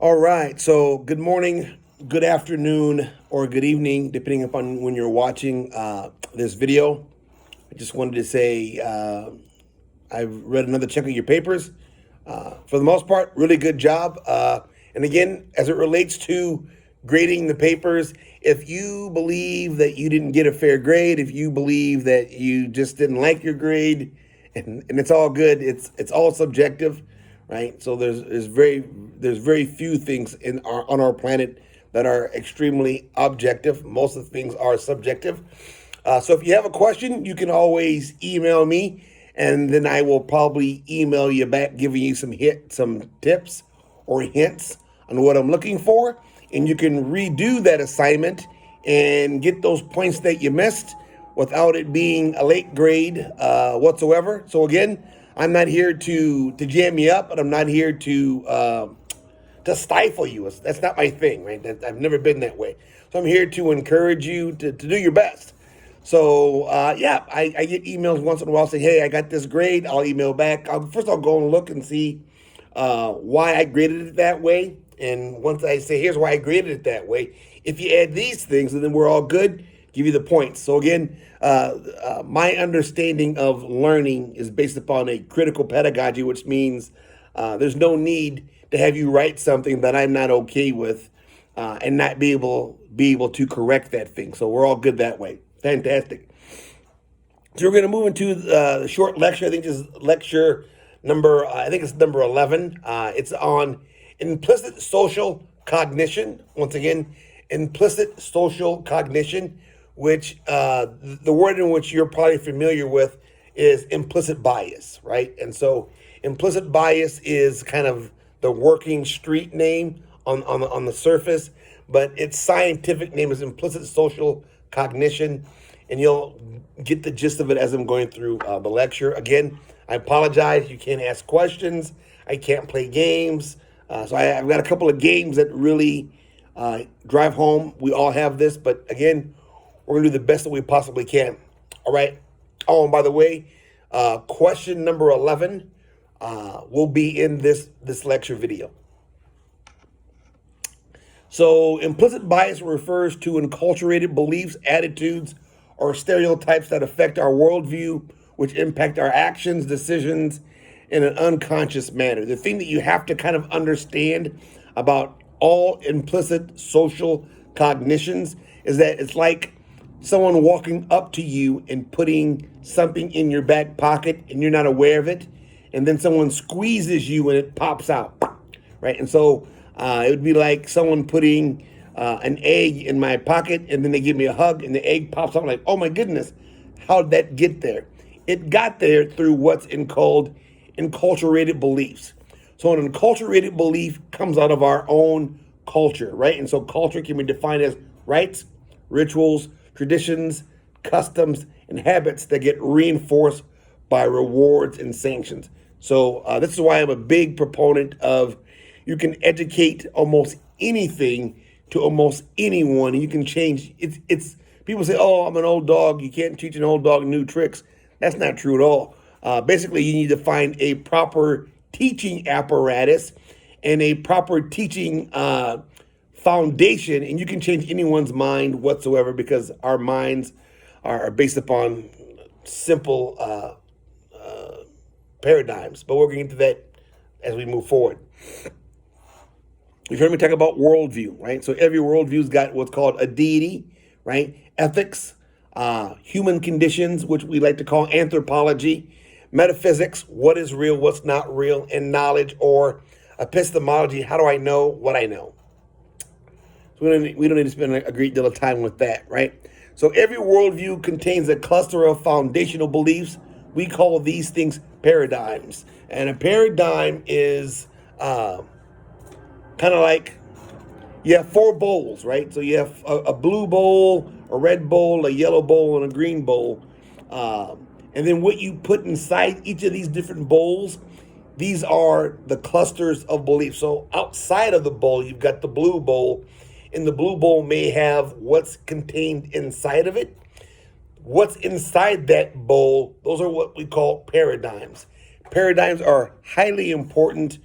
All right. So, good morning, good afternoon, or good evening, depending upon when you're watching this video. I just wanted to say I've read another chunk of your papers. For the most part, really good job. And again, as it relates to grading the papers, if you believe that you didn't get a fair grade, if you believe that you just didn't like your grade, and it's all good, it's all subjective, right? So there's very few things on our planet that are extremely objective. Most of the things are subjective. So if you have a question, you can always email me, and then I will probably email you back, giving you some tips or hints on what I'm looking for, and you can redo that assignment and get those points that you missed without it being a late grade whatsoever. So again, I'm not here to jam you up, and I'm not here to stifle you. That's not my thing, right? I've never been that way. So I'm here to encourage you to do your best. So yeah, I get emails once in a while saying, "Hey, I got this grade." I'll email back. I'll go and look and see why I graded it that way. And once I say, "Here's why I graded it that way," if you add these things, and then we're all good. Give you the points. So again, my understanding of learning is based upon a critical pedagogy, which means there's no need to have you write something that I'm not okay with, and not be able to correct that thing. So we're all good that way. Fantastic. So we're going to move into the short lecture. I think this is lecture number. I think it's number 11. It's on implicit social cognition. Once again, implicit social cognition, which the word in which you're probably familiar with is implicit bias, right? And so implicit bias is kind of the working street name on the surface, but its scientific name is implicit social cognition, and you'll get the gist of it as I'm going through the lecture. Again, I apologize. You can't ask questions. I can't play games. So I've got a couple of games that really drive home. We all have this, but again, we're going to do the best that we possibly can. All right. Oh, and by the way, question number 11 will be in this lecture video. So implicit bias refers to enculturated beliefs, attitudes, or stereotypes that affect our worldview, which impact our actions, decisions in an unconscious manner. The thing that you have to kind of understand about all implicit social cognitions is that it's like someone walking up to you and putting something in your back pocket and you're not aware of it, and then someone squeezes you and it pops out, right? And so it would be like someone putting an egg in my pocket, and then they give me a hug and the egg pops out. I'm like, oh my goodness, how did that get there? It got there through what's called enculturated beliefs. So an enculturated belief comes out of our own culture, right? And so culture can be defined as rites, rituals, traditions, customs, and habits that get reinforced by rewards and sanctions. So this is why I'm a big proponent of you can educate almost anything to almost anyone, and you can change. It's people say, "Oh, I'm an old dog. You can't teach an old dog new tricks." That's not true at all. Basically, you need to find a proper teaching apparatus and a proper teaching foundation, and you can change anyone's mind whatsoever because our minds are based upon simple paradigms. But we're going to get to that as we move forward. You've heard me talk about worldview, right? So every worldview's got what's called a deity, right? Ethics, human conditions, which we like to call anthropology, metaphysics, what is real, what's not real, and knowledge or epistemology, how do I know what I know? So we don't need to spend a great deal of time with that, right? So every worldview contains a cluster of foundational beliefs. We call these things paradigms. And a paradigm is kind of like you have four bowls, right? So you have a blue bowl, a red bowl, a yellow bowl, and a green bowl. And then what you put inside each of these different bowls, these are the clusters of beliefs. So outside of the bowl, you've got the blue bowl, and the blue bowl may have what's contained inside of it. What's inside that bowl, those are what we call paradigms. Paradigms are highly important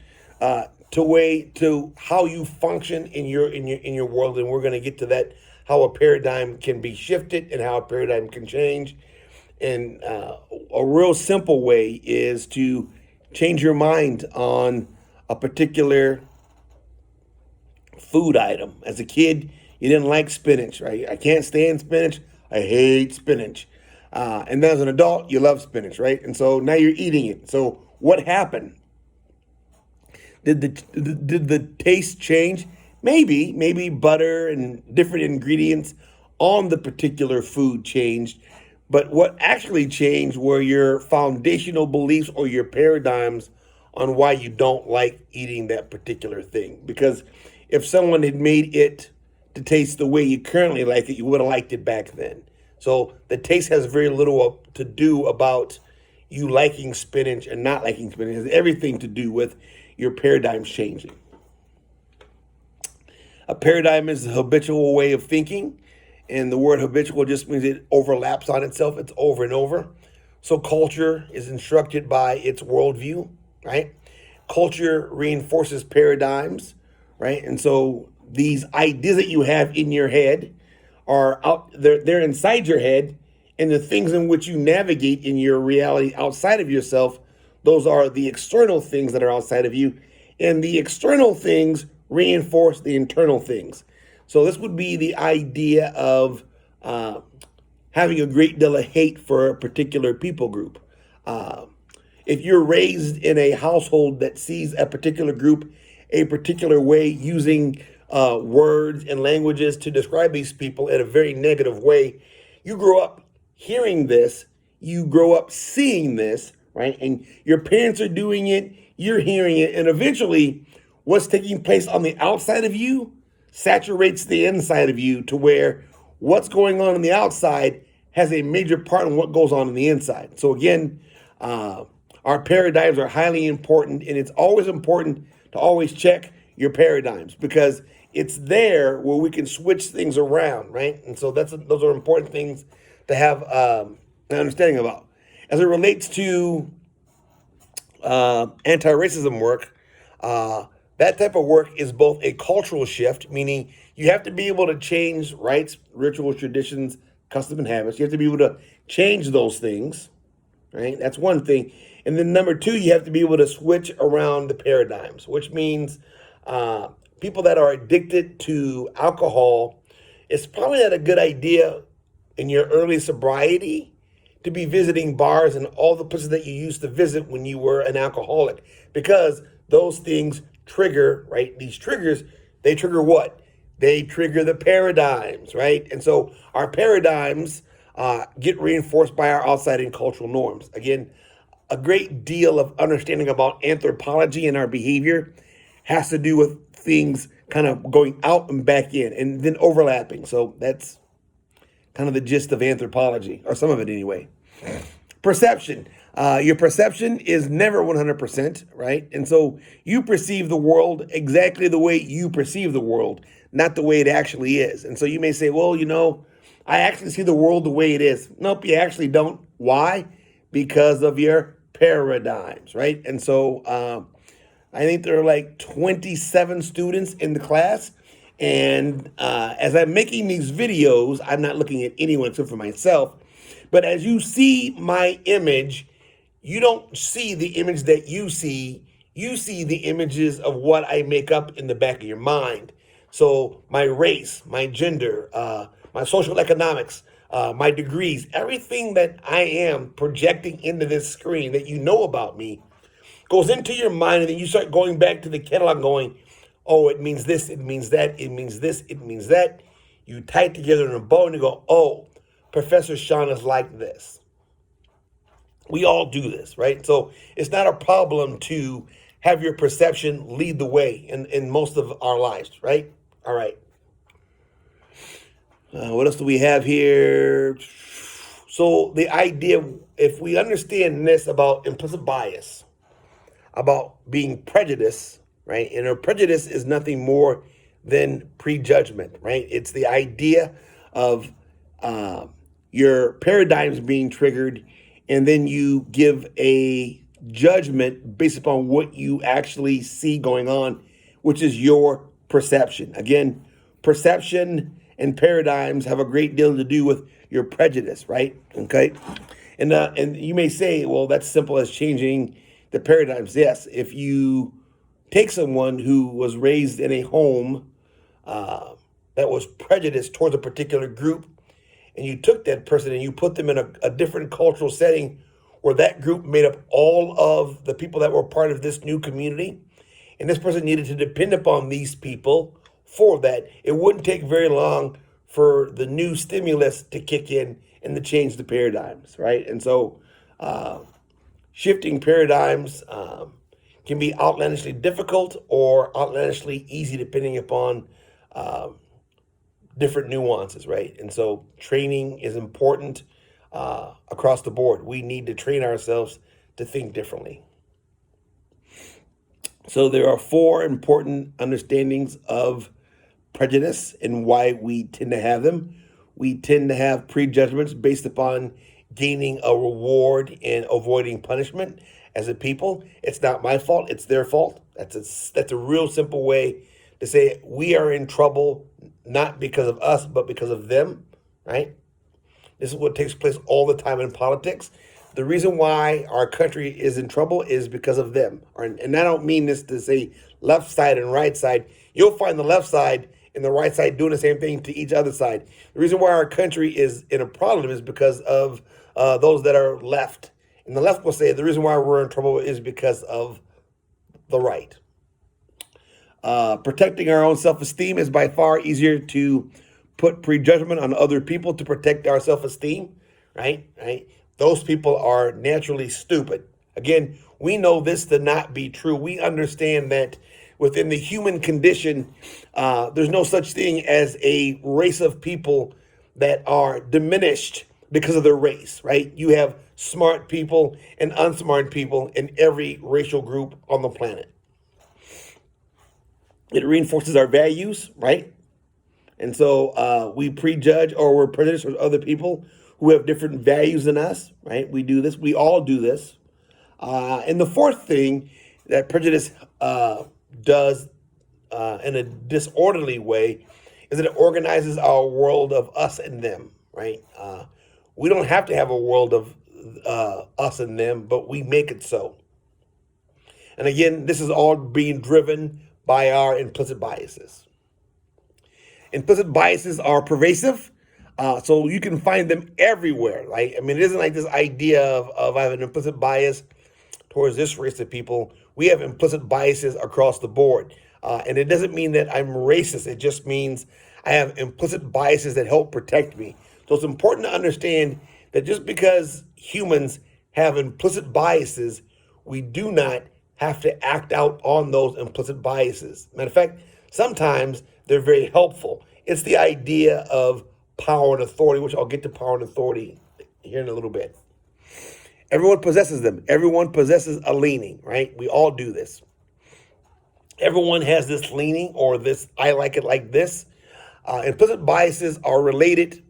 to how you function in your world, and we're going to get to that, how a paradigm can be shifted and how a paradigm can change. And a real simple way is to change your mind on a particular food item. As a kid, you didn't like spinach, right? I can't stand spinach. I hate spinach. And then as an adult, you love spinach, right? And so now you're eating it. So what happened? Did the taste change? Maybe butter and different ingredients on the particular food changed. But what actually changed were your foundational beliefs or your paradigms on why you don't like eating that particular thing. Because if someone had made it to taste the way you currently like it, you would have liked it back then. So the taste has very little to do about you liking spinach and not liking spinach. It has everything to do with your paradigms changing. A paradigm is a habitual way of thinking, and the word habitual just means it overlaps on itself. It's over and over. So culture is instructed by its worldview, right? Culture reinforces paradigms, right? And so these ideas that you have in your head are out there, they're inside your head, and the things in which you navigate in your reality outside of yourself, those are the external things that are outside of you. And the external things reinforce the internal things. So this would be the idea of having a great deal of hate for a particular people group. If you're raised in a household that sees a particular group a particular way, using words and languages to describe these people in a very negative way, you grow up hearing this, you grow up seeing this, right? And your parents are doing it, you're hearing it, and eventually what's taking place on the outside of you saturates the inside of you, to where what's going on the outside has a major part in what goes on the inside. So again, our paradigms are highly important, and it's always important to always check your paradigms, because it's there where we can switch things around, right? And so those are important things to have an understanding about. As it relates to anti-racism work, that type of work is both a cultural shift, meaning you have to be able to change rites, rituals, traditions, customs, and habits. You have to be able to change those things, right? That's one thing. And then number two, you have to be able to switch around the paradigms, which means people that are addicted to alcohol, it's probably not a good idea in your early sobriety to be visiting bars and all the places that you used to visit when you were an alcoholic, because those things trigger, right? These triggers, they trigger what? They trigger the paradigms, right? And so our paradigms get reinforced by our outside and cultural norms. Again, a great deal of understanding about anthropology and our behavior has to do with things kind of going out and back in and then overlapping. So that's kind of the gist of anthropology, or some of it anyway. Perception. Your perception is never 100%, right? And so you perceive the world exactly the way you perceive the world, not the way it actually is. And so you may say, well, I actually see the world the way it is. Nope, you actually don't. Why? Because of your paradigms, right? And so I think there are like 27 students in the class. And as I'm making these videos, I'm not looking at anyone except for myself. But as you see my image, you don't see the image that you see. You see the images of what I make up in the back of your mind. So my race, my gender, my social economics, my degrees, everything that I am projecting into this screen that you know about me goes into your mind, and then you start going back to the catalog going, oh, it means this, it means that, it means this, it means that. You tie it together in a bow and you go, oh, Professor Sean is like this. We all do this, right? So it's not a problem to have your perception lead the way in most of our lives, right? All right. What else do we have here? So the idea, if we understand this about implicit bias, about being prejudiced, right? And a prejudice is nothing more than prejudgment, right? It's the idea of your paradigms being triggered, and then you give a judgment based upon what you actually see going on, which is your perception. Again, perception and paradigms have a great deal to do with your prejudice, right? Okay. And you may say, well, that's simple as changing the paradigms. Yes, if you take someone who was raised in a home that was prejudiced towards a particular group, and you took that person and you put them in a different cultural setting where that group made up all of the people that were part of this new community, and this person needed to depend upon these people for that, it wouldn't take very long for the new stimulus to kick in and to change the paradigms, right? And so shifting paradigms can be outlandishly difficult or outlandishly easy depending upon different nuances, right? And so training is important across the board. We need to train ourselves to think differently. So there are 4 important understandings of prejudice and why we tend to have them. We tend to have prejudgments based upon gaining a reward and avoiding punishment as a people. It's not my fault, it's their fault. That's a real simple way to say we are in trouble, not because of us, but because of them, right? This is what takes place all the time in politics. The reason why our country is in trouble is because of them. And I don't mean this to say left side and right side. You'll find the left side and the right side doing the same thing to each other side. The reason why our country is in a problem is because of those that are left. And the left will say the reason why we're in trouble is because of the right. Protecting our own self-esteem is by far easier to put prejudgment on other people to protect our self-esteem, right? Those people are naturally stupid. Again, we know this to not be true. We understand that within the human condition, there's no such thing as a race of people that are diminished because of their race, right? You have smart people and unsmart people in every racial group on the planet. It reinforces our values, right? And so we prejudge or we're prejudiced with other people who have different values than us, right? We do this. We all do this. And the 4th thing that prejudice does in a disorderly way is that it organizes our world of us and them, right? We don't have to have a world of us and them, but we make it so. And again, this is all being driven by our implicit biases. Implicit biases are pervasive, so you can find them everywhere, right? I mean, it isn't like this idea of I have an implicit bias towards this race of people. We have implicit biases across the board. And it doesn't mean that I'm racist. It just means I have implicit biases that help protect me. So it's important to understand that just because humans have implicit biases, we do not have to act out on those implicit biases. Matter of fact, sometimes they're very helpful. It's the idea of power and authority, which I'll get to power and authority here in a little bit. Everyone possesses them. Everyone possesses a leaning, right? We all do this. Everyone has this leaning or this, I like it like this. Implicit biases are related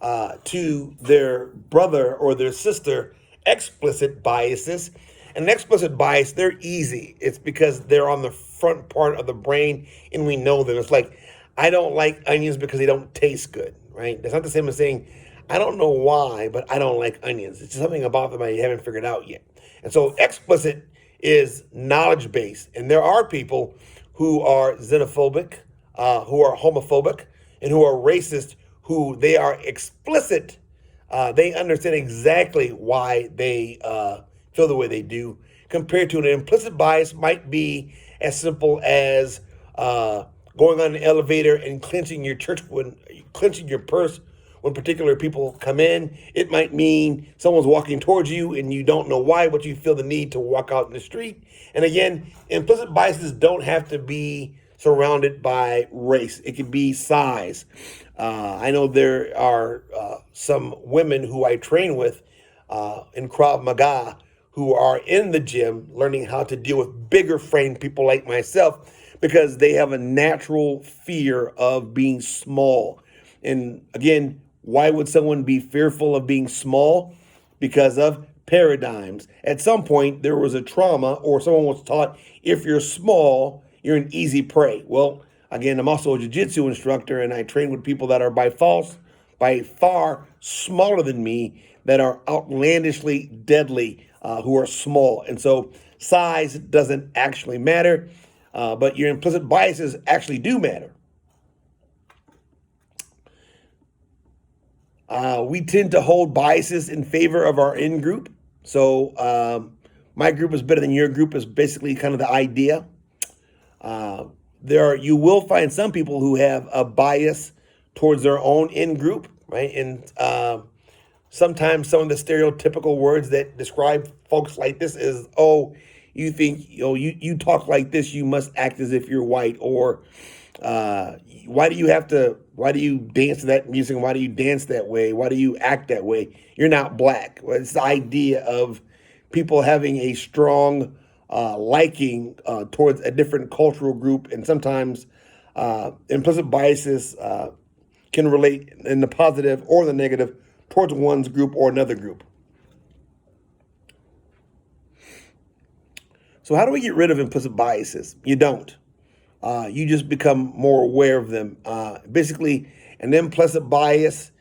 to their brother or their sister explicit biases. And an explicit bias, they're easy. It's because they're on the front part of the brain and we know them. It's like, I don't like onions because they don't taste good, right? That's not the same as saying, I don't know why, but I don't like onions. It's just something about them I haven't figured out yet. And so explicit is knowledge-based. And there are people who are xenophobic, who are homophobic, and who are racist, who they are explicit. They understand exactly why they feel the way they do, compared to an implicit bias might be as simple as going on an elevator and clenching your purse when particular people come in. It might mean someone's walking towards you and you don't know why, but you feel the need to walk out in the street. And again, implicit biases don't have to be surrounded by race. It could be size. I know there are some women who I train with in Krav Maga who are in the gym learning how to deal with bigger framed people like myself because they have a natural fear of being small. And again, why would someone be fearful of being small? Because of paradigms. At some point, there was a trauma, or someone was taught if you're small, you're an easy prey. Well, again, I'm also a jiu-jitsu instructor, and I train with people that are by far smaller than me, that are outlandishly deadly, who are small. And so size doesn't actually matter, but your implicit biases actually do matter. We tend to hold biases in favor of our in-group. So my group is better than your group is basically kind of the idea. You will find some people who have a bias towards their own in-group, right? And sometimes some of the stereotypical words that describe folks like this is, oh, you think, you talk like this, you must act as if you're white, or why do you dance to that music? Why do you dance that way? Why do you act that way? You're not black. Well, it's the idea of people having a strong liking towards a different cultural group, and sometimes implicit biases can relate in the positive or the negative towards one's group or another group. So how do we get rid of implicit biases? You don't. You just become more aware of them. Basically, an implicit bias,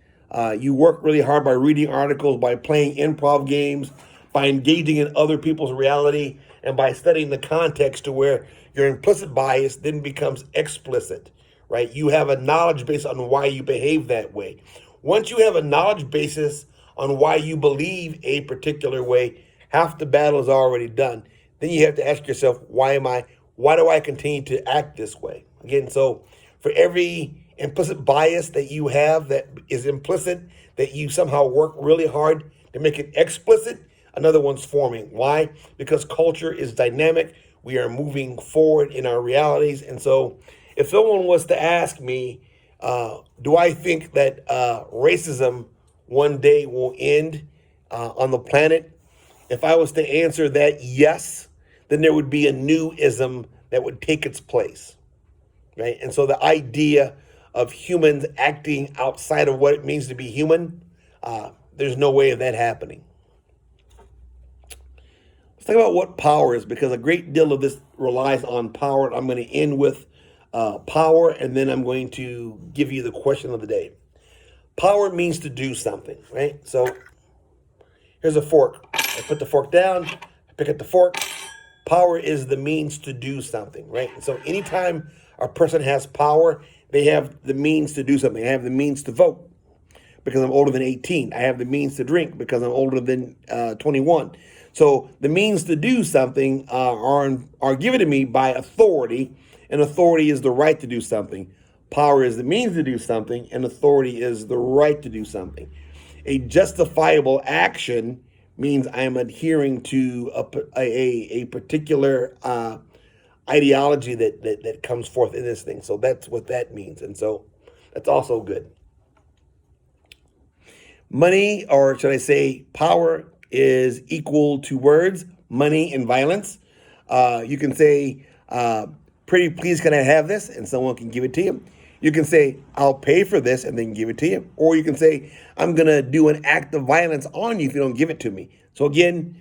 you work really hard by reading articles, by playing improv games, by engaging in other people's reality, and by studying the context to where your implicit bias then becomes explicit, right? You have a knowledge base on why you behave that way. Once you have a knowledge basis on why you believe a particular way, half the battle is already done. Then you have to ask yourself, why do I continue to act this way? Again, so for every implicit bias that you have that is implicit, that you somehow work really hard to make it explicit, another one's forming. Why? Because culture is dynamic. We are moving forward in our realities. And so if someone was to ask me, do I think that racism one day will end on the planet? If I was to answer that yes, then there would be a new ism that would take its place, right? And so the idea of humans acting outside of what it means to be human, there's no way of that happening. Let's talk about what power is, because a great deal of this relies on power. I'm going to end with power, and then I'm going to give you the question of the day. Power means to do something, right? So here's a fork. I put the fork down, I pick up the fork. Power is the means to do something, right? So anytime a person has power, they have the means to do something. I have the means to vote because I'm older than 18. I have the means to drink because I'm older than 21. So the means to do something are given to me by authority, and authority is the right to do something. Power is the means to do something, and authority is the right to do something. A justifiable action means I am adhering to a particular ideology that comes forth in this thing. So that's what that means. And so that's also good. Money, or should I say power, is equal to words, money, and violence. You can say, pretty please can I have this? And someone can give it to you. You can say, I'll pay for this, and then give it to you. Or you can say, I'm going to do an act of violence on you if you don't give it to me. So again,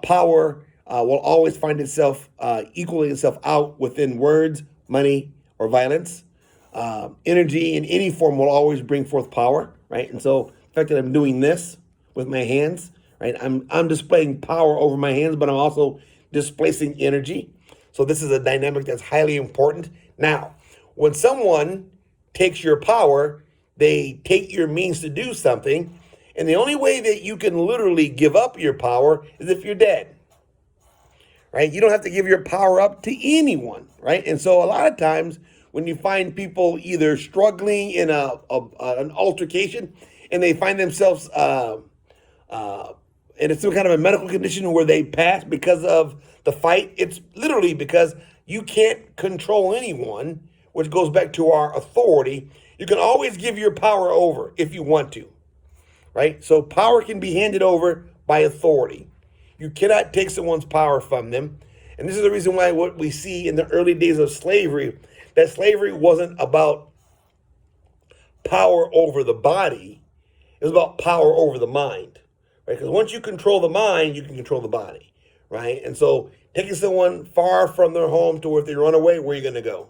power will always find itself equaling itself out within words, money, or violence. Energy in any form will always bring forth power, right? And so the fact that I'm doing this with my hands, right? I'm displaying power over my hands, but I'm also displacing energy. So this is a dynamic that's highly important. Now, when someone takes your power, they take your means to do something, and the only way that you can literally give up your power is if you're dead, right? You don't have to give your power up to anyone, right? And so a lot of times when you find people either struggling in an altercation and they find themselves in some kind of a medical condition where they pass because of the fight, it's literally because you can't control anyone, which goes back to our authority. You can always give your power over if you want to, right? So power can be handed over by authority. You cannot take someone's power from them. And this is the reason why what we see in the early days of slavery, that slavery wasn't about power over the body. It was about power over the mind, right? Because once you control the mind, you can control the body, right? And so taking someone far from their home to where if they run away, where are you going to go?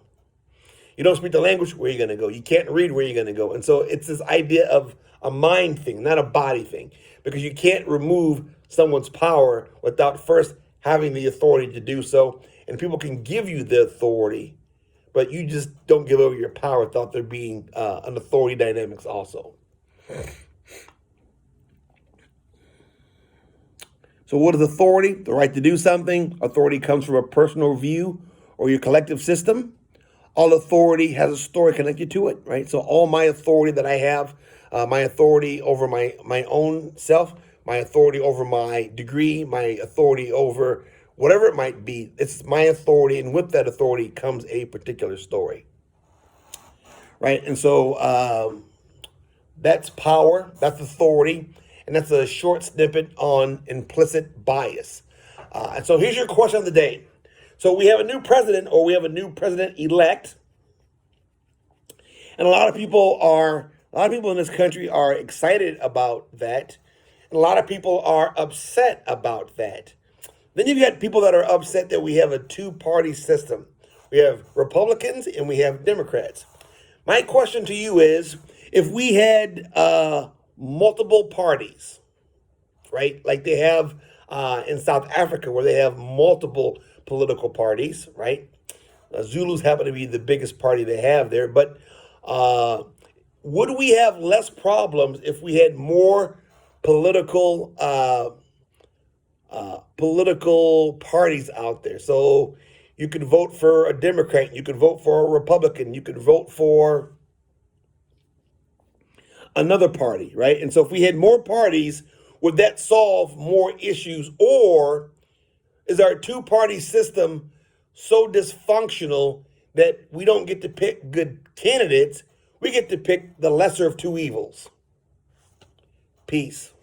You don't speak the language, where are you going to go? You can't read, where are you going to go? And so it's this idea of a mind thing, not a body thing, because you can't remove someone's power without first having the authority to do so. And people can give you the authority, but you just don't give over your power without there being an authority dynamics also. So what is authority? The right to do something. Authority comes from a personal view or your collective system. All authority has a story connected to it, right? So all my authority that I have, my authority over my own self, my authority over my degree, my authority over whatever it might be, it's my authority, and with that authority comes a particular story, right? And so that's power, that's authority, and that's a short snippet on implicit bias. And so here's your question of the day. So we have a new president, or we have a new president-elect, and a lot of people in this country are excited about that, and a lot of people are upset about that. Then you've got people that are upset that we have a two-party system. We have Republicans and we have Democrats. My question to you is, if we had multiple parties, right, like they have in South Africa, where they have multiple political parties, right? Zulus happen to be the biggest party they have there, but would we have less problems if we had more political parties out there? So you could vote for a Democrat, you could vote for a Republican, you could vote for another party, right? And so if we had more parties, would that solve more issues? Or is our two-party system so dysfunctional that we don't get to pick good candidates? We get to pick the lesser of two evils. Peace.